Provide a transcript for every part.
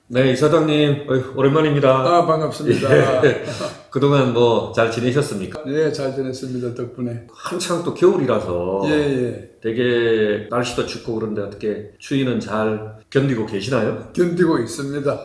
네, 이사장님, 오랜만입니다. 아, 반갑습니다. 예. 그동안 뭐 잘 지내셨습니까? 예, 잘 지냈습니다. 덕분에. 한창 또 겨울이라서 예, 예. 되게 날씨도 춥고 그런데 어떻게 추위는 잘 견디고 계시나요? 견디고 있습니다.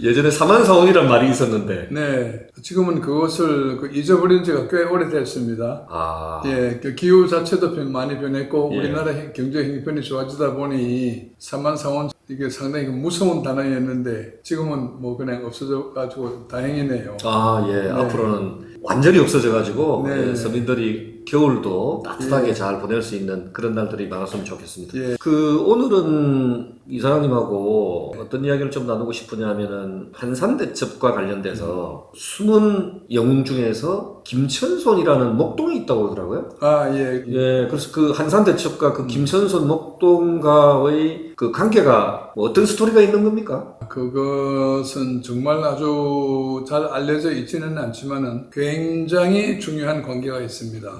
예전에 사만사온이란 말이 있었는데, 네. 지금은 그것을 잊어버린 지가 꽤 오래됐습니다. 아, 예, 그 기후 자체도 많이 변했고, 예. 우리나라 경제 형편이 좋아지다 보니, 사만사원, 이게 상당히 무서운 단어였는데, 지금은 뭐 그냥 없어져가지고 다행이네요. 아, 예. 앞으로는 완전히 없어져가지고 네. 예, 서민들이 겨울도 따뜻하게 예. 잘 보낼 수 있는 그런 날들이 많았으면 좋겠습니다. 예. 오늘은 이사장님하고 어떤 이야기를 좀 나누고 싶으냐면은 한산대첩과 관련돼서 숨은 영웅 중에서 김천손이라는 목동이 있다고 그러더라고요. 아, 예. 예, 그래서 그 한산대첩과 그 김천손 목동과의 그 관계가 뭐 어떤 스토리가 있는 겁니까? 그것은 정말 아주 잘 알려져 있지는 않지만은 굉장히 중요한 관계가 있습니다.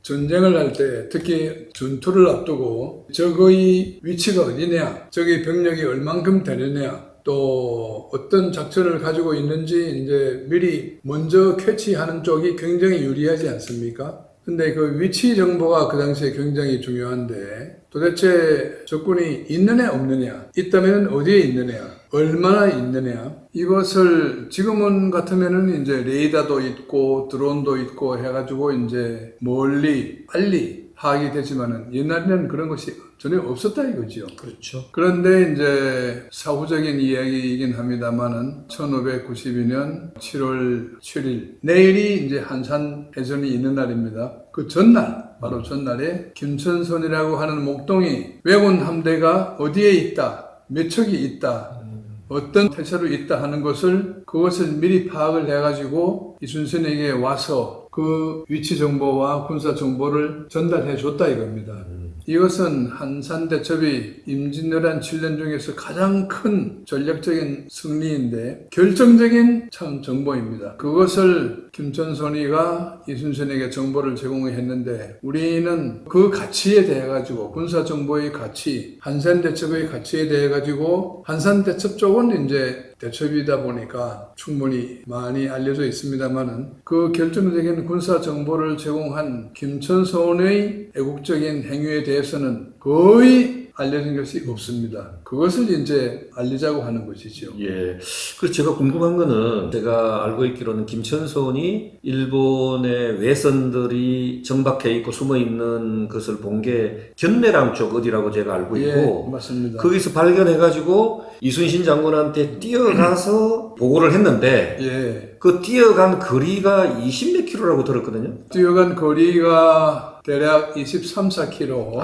전쟁을 할 때 특히 전투를 앞두고 적의 위치가 어디냐, 적의 병력이 얼만큼 되느냐, 또 어떤 작전을 가지고 있는지 이제 미리 먼저 캐치하는 쪽이 굉장히 유리하지 않습니까? 근데 그 위치 정보가 그 당시에 굉장히 중요한데 도대체 적군이 있느냐 없느냐, 있다면 어디에 있느냐, 얼마나 있느냐, 이것을 지금은 같으면은 이제 레이더도 있고 드론도 있고 해가지고 이제 멀리 빨리 파악이 되지만은 옛날에는 그런 것이 전혀 없었다 이거지요. 그렇죠. 그런데 이제 사후적인 이야기이긴 합니다만은 1592년 7월 7일 내일이 이제 한산 해전이 있는 날입니다. 그 전날 바로 전날에 김천손이라고 하는 목동이 왜군 함대가 어디에 있다, 몇 척이 있다, 어떤 태세로 있다 하는 그것을 미리 파악을 해가지고 이순신에게 와서 그 위치 정보와 군사 정보를 전달해 줬다 이겁니다. 이것은 한산대첩이 임진왜란 7년 중에서 가장 큰 전략적인 승리인데 결정적인 참 정보입니다. 그것을 김천손이가 이순신에게 정보를 제공했는데 우리는 그 가치에 대해 가지고 군사 정보의 가치, 한산대첩의 가치에 대해 가지고 한산대첩 쪽은 이제 대첩이다 보니까 충분히 많이 알려져 있습니다만은 그 결정적인 군사 정보를 제공한 김천손의 애국적인 행위에 대해서는 거의 알려진 것이 없습니다. 그것을 이제 알리자고 하는 것이죠. 예. 그래서 제가 궁금한 거는 제가 알고 있기로는 김천손이 일본의 외선들이 정박해 있고 숨어 있는 것을 본 게 견내랑 쪽 어디라고 제가 알고 있고 예, 맞습니다. 거기서 발견해가지고 이순신 장군한테 뛰어가서 보고를 했는데 예. 그 뛰어간 거리가 20몇 킬로라고 들었거든요. 뛰어간 거리가 대략 23, 4km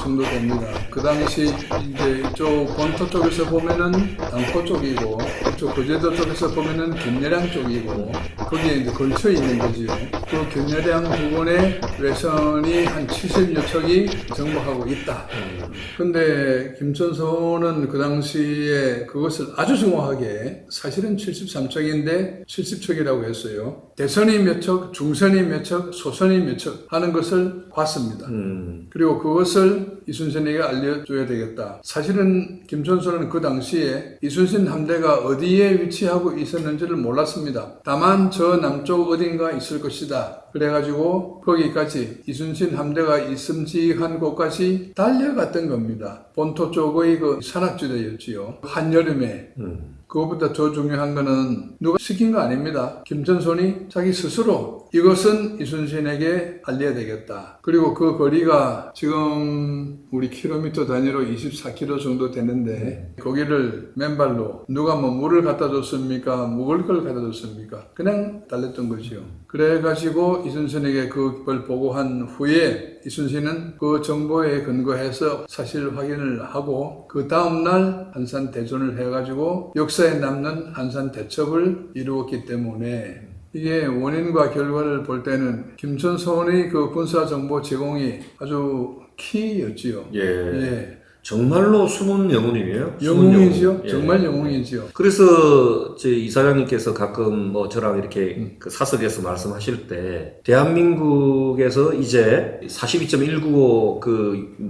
정도 됩니다. 그 당시 이제 이쪽 본토 쪽에서 보면은 당포 쪽이고 이쪽 거제도 쪽에서 보면은 견례량 쪽이고 거기에 이제 걸쳐 있는 거지요. 그 견례량 부근에 외선이 한 70여 척이 정복하고 있다. 근데 김천손은 그 당시에 그것을 아주 정확하게 사실은 73척인데 70척이라고 했어요. 대선이 몇 척, 중선이 몇 척, 소선이 몇 척 하는 것을 봤습니다. 그리고 그것을 이순신에게 알려줘야 되겠다. 사실은 김천손은 그 당시에 이순신 함대가 어디에 위치하고 있었는지를 몰랐습니다. 다만 저 남쪽 어딘가 있을 것이다. 그래가지고 거기까지 이순신 함대가 있음직한 곳까지 달려갔던 겁니다. 본토 쪽의 그 산악지대였지요. 한여름에. 그것보다 더 중요한 거는 누가 시킨 거 아닙니다. 김천손이 자기 스스로 이것은 이순신에게 알려야 되겠다. 그리고 그 거리가 지금 우리 킬로미터 단위로 24km 정도 되는데 거기를 맨발로 누가 뭐 물을 갖다 줬습니까? 먹을 걸 갖다 줬습니까? 그냥 달렸던 거지요. 그래가지고 이순신에게 그걸 보고한 후에 이순신은 그 정보에 근거해서 사실 확인을 하고 그 다음날 한산대전을 해가지고 역사에 남는 한산대첩을 이루었기 때문에 이게 원인과 결과를 볼 때는 김천손의 그 군사정보 제공이 아주 키였지요. 예. 예. 정말로 숨은 영웅이에요. 영웅이지요. 예. 정말 영웅이지요. 그래서 제 이사장님께서 가끔 뭐 저랑 이렇게 그 사석에서 말씀하실 때 대한민국에서 이제 42.195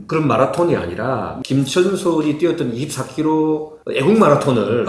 그런 마라톤이 아니라 김천손이 뛰었던 24km 애국 마라톤을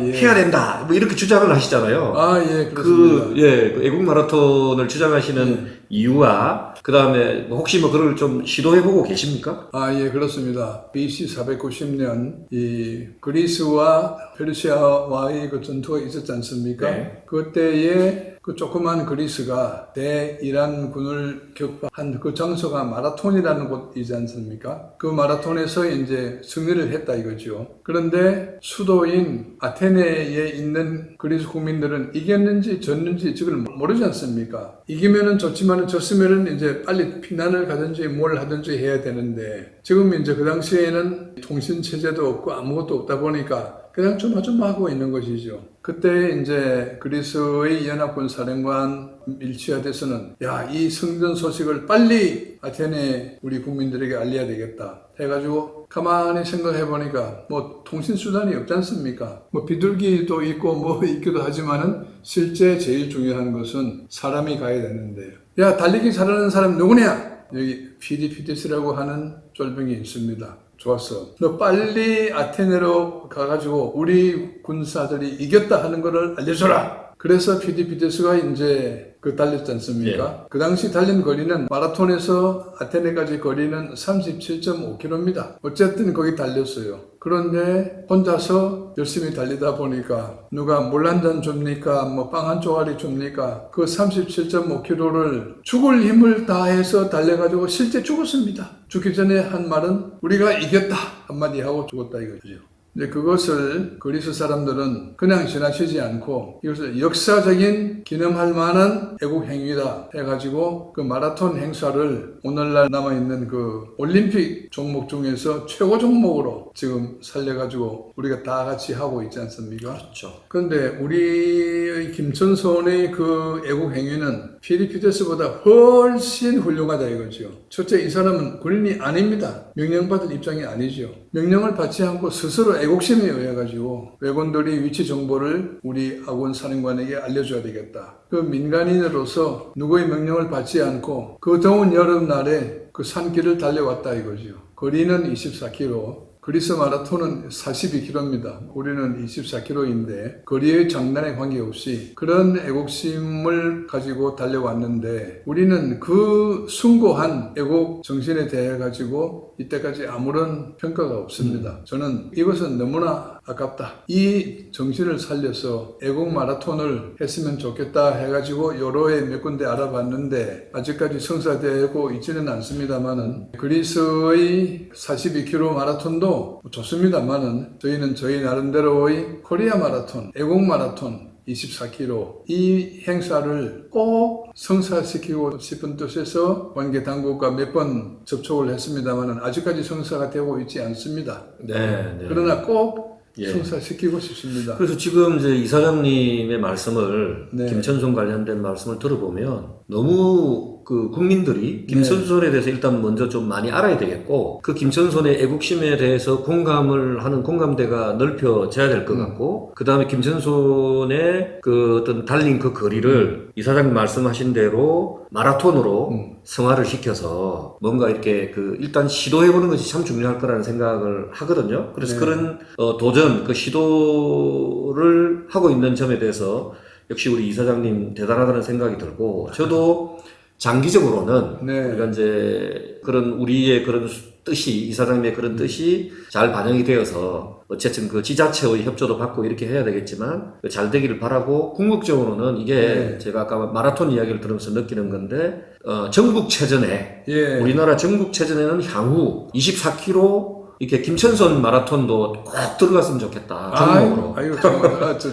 예. 해야 된다. 뭐 이렇게 주장을 하시잖아요. 예, 그렇습니다. 그 애국 마라톤을 주장하시는 이유와 그다음에 혹시 뭐 그걸 좀 시도해보고 계십니까? 예, 그렇습니다. BC 490년 이 그리스와 페르시아와의 그 전투가 있었지 않습니까? 네. 그때에 그 조그만 그리스가 대이란군을 격파한 그 장소가 마라톤이라는 곳이지 않습니까? 그 마라톤에서 이제 승리를 했다 이거죠. 그런데 수도인 아테네에 있는 그리스 국민들은 이겼는지 졌는지 지금 모르지 않습니까? 이기면은 좋지만 졌으면은 이제 빨리 피난을 가든지 뭘 하든지 해야 되는데 지금 이제 그 당시에는 통신 체제도 없고 아무것도 없다 보니까 그냥 조마조마하고 있는 것이죠. 그때 이제 그리스의 연합군 사령관 밀치아데스는 이 성전 소식을 빨리 아테네 우리 국민들에게 알려야 되겠다 해가지고 가만히 생각해 보니까 뭐 통신 수단이 없지 않습니까? 뭐 비둘기도 있고 뭐 있기도 하지만은 실제 제일 중요한 것은 사람이 가야 되는데 달리기 잘하는 사람 누구냐? 여기 피디피디스라고 하는 쫄병이 있습니다. 좋았어. 너 빨리 아테네로 가가지고 우리 군사들이 이겼다 하는 것을 알려줘라. 그래서 피디피데스가 이제 달렸지 않습니까? 그 당시 달린 거리는 마라톤에서 아테네까지 거리는 37.5km입니다. 어쨌든 거기 달렸어요. 그런데 혼자서 열심히 달리다 보니까 누가 물 한 잔 줍니까? 뭐 빵 한 쪼가리 줍니까? 그 37.5km를 죽을 힘을 다해서 달려가지고 실제 죽었습니다. 죽기 전에 한 말은 우리가 이겼다 한마디 하고 죽었다 이거죠. 근데 그것을 그리스 사람들은 그냥 지나치지 않고 이것을 역사적인 기념할 만한 애국 행위다 해가지고 그 마라톤 행사를 오늘날 남아있는 그 올림픽 종목 중에서 최고 종목으로 지금 살려가지고 우리가 다 같이 하고 있지 않습니까? 그렇죠. 그런데 우리 김천손의 그 애국 행위는 피디피데스보다 훨씬 훌륭하다 이거죠. 첫째, 이 사람은 군인이 아닙니다. 명령받을 입장이 아니죠. 명령을 받지 않고 스스로 애국심에 의해가지고 왜군들이 위치 정보를 우리 아군 사령관에게 알려줘야 되겠다. 그 민간인으로서 누구의 명령을 받지 않고 그 더운 여름날에 그 산길을 달려왔다 이거죠. 거리는 24km. 그리스 마라톤은 42km입니다. 우리는 24km인데 거리의 장단에 관계없이 그런 애국심을 가지고 달려왔는데 우리는 그 숭고한 애국 정신에 대해 가지고 이때까지 아무런 평가가 없습니다. 저는 이것은 너무나 아깝다. 이 정신을 살려서 애국 마라톤을 했으면 좋겠다 해가지고 여러 해 몇 군데 알아봤는데 아직까지 성사되고 있지는 않습니다만은 그리스의 42km 마라톤도 좋습니다만은 저희는 저희 나름대로의 코리아 마라톤, 애국 마라톤 24km 이 행사를 꼭 성사시키고 싶은 뜻에서 관계 당국과 몇 번 접촉을 했습니다만은 아직까지 성사가 되고 있지 않습니다. 네. 그러나 꼭 성사시키고 싶습니다. 그래서 지금 이제 이사장님의 말씀을 네. 김천손 관련된 말씀을 들어보면 너무 그 국민들이 김천손에 대해서 일단 먼저 좀 많이 알아야 되겠고 그 김천손의 애국심에 대해서 공감을 하는 공감대가 넓혀져야 될 것 같고 그 다음에 김천손의 그 어떤 달린 그 거리를 이사장님 말씀하신 대로 마라톤으로 성화를 시켜서 뭔가 이렇게 그 일단 시도해보는 것이 참 중요할 거라는 생각을 하거든요. 그래서 그런 도전, 그 시도를 하고 있는 점에 대해서 역시 우리 이사장님 대단하다는 생각이 들고 저도 장기적으로는 우리가 이제 그런 우리의 그런 뜻이 이사장님의 그런 뜻이 잘 반영이 되어서 어쨌든 그 지자체의 협조도 받고 이렇게 해야 되겠지만 잘 되기를 바라고 궁극적으로는 이게 제가 아까 마라톤 이야기를 들으면서 느끼는 건데 전국체전에 우리나라 전국체전에는 향후 24km 이렇게 김천손 마라톤도 꼭 들어갔으면 좋겠다. 종목으로.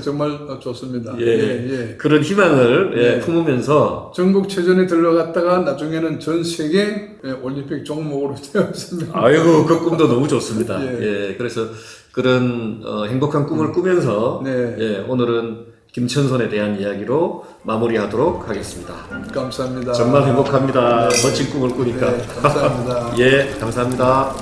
정말 좋습니다. 그런 희망을 품으면서 전국체전에 들어갔다가 나중에는 전 세계 올림픽 종목으로 되었습니다. 아이고 그 꿈도 너무 좋습니다. 그래서 그런 행복한 꿈을 꾸면서 오늘은 김천손에 대한 이야기로 마무리하도록 하겠습니다. 감사합니다. 정말 행복합니다. 멋진 꿈을 꾸니까. 감사합니다. 감사합니다.